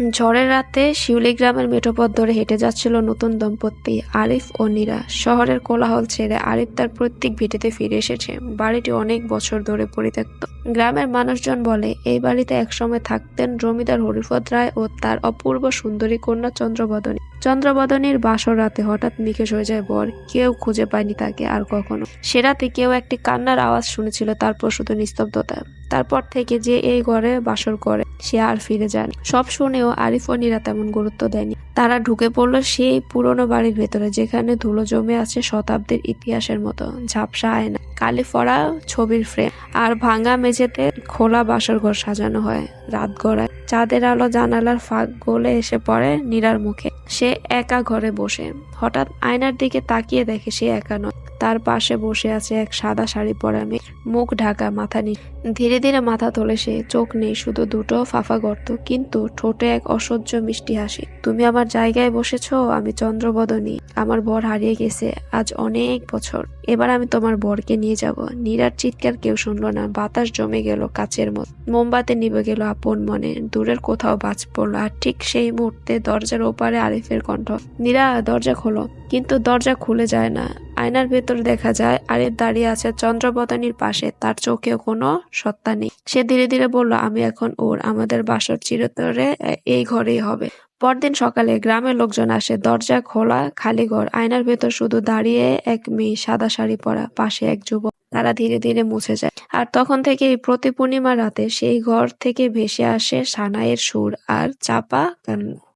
ঝড়ের রাতে শিউলি গ্রামের মেঠোপথ ধরে হেঁটে যাচ্ছিল নতুন দম্পতি আরিফ ও নীরা। শহরের কোলাহল ছেড়ে আরিফ তার পৈতৃক ভিটেতে ফিরে এসেছে। বাড়িটি অনেক বছর ধরে পরিত্যক্ত। গ্রামের মানুষজন বলে এই বাড়িতে একসময় থাকতেন জমিদার হরিপদ রায় ও তার অপূর্ব সুন্দরী কন্যা চন্দ্রবদনী। চন্দ্রবদনীর বাসর রাতে হঠাৎ নিখোঁজ হয়ে যায় বর। কেউ খুঁজে পায়নি তাকে আর কখনো। সে রাতে কেউ একটি কান্নার আওয়াজ শুনেছিল, তারপর শুধু নিস্তব্ধতা। তারপর থেকে যে এই ঘরে বাসর করে সে আর ফিরে যায়নি। সব শুনেও আরিফ ও নীরা তেমন গুরুত্ব দেয়নি। তারা ঢুকে পড়লো সেই পুরনো বাড়ির ভেতরে, যেখানে ধুলো জমে আছে শতাব্দীর ইতিহাসের মতো। ঝাপসা আয়না, কালি ফড়া ছবির ফ্রেম আর ভাঙা মেঝেতে খোলা বাসর ঘর সাজানো হয়। রাত গড়ায়, চাঁদের আলো জানালার ফাঁক গলে এসে পড়ে নীরার মুখে। সে একা ঘরে বসে। হঠাৎ আয়নার দিকে তাকিয়ে দেখে সে একা নয়। তার পাশে বসে আছে এক সাদা শাড়ি পরা মেয়ে, মুখ ঢাকা, মাথা নিচু। ধীরে ধীরে মাথা তোলে সে। চোখ নেই, শুধু দুটো ফাঁপা গর্ত, কিন্তু ঠোঁটে এক অসহ্য মিষ্টি হাসি। তুমি আমার জায়গায় বসেছো, আমি চন্দ্রবদনী। আমার বর হারিয়ে গেছে আজ অনেক বছর। এবার আমি তোমার বরকে নিয়ে যাব। নীরার চিৎকার কেউ শুনলো না। বাতাস জমে গেল কাচের মতো। মোমবাতি নিভে গেল আপন মনে। দূরের কোথাও বাজ পড়লো। আর ঠিক সেই মুহূর্তে দরজার ওপারে আরিফের কণ্ঠ, নীরা দরজা খোলো। কিন্তু দরজা খুলে যায় না। আয়নার ভেতর দেখা যায় আরিফ দাঁড়িয়ে আছে চন্দ্রবদনীর পাশে। তার চোখে কোনো সত্তা নেই। সে ধীরে ধীরে বলল, আমি এখন ওর। আমাদের বাসর চিরতরে এই ঘরেই হবে। পরদিন সকালে গ্রামের লোকজন আসে। দরজা খোলা, খালি ঘর। আয়নার ভেতর শুধু দাঁড়িয়ে এক মেয়ে, সাদা শাড়ি পরা, পাশে এক যুবক। তারা ধীরে ধীরে মুছে যায়। আর তখন থেকে প্রতি পূর্ণিমা রাতে সেই ঘর থেকে ভেসে আসে সানাইয়ের সুর আর চাপা কান্না।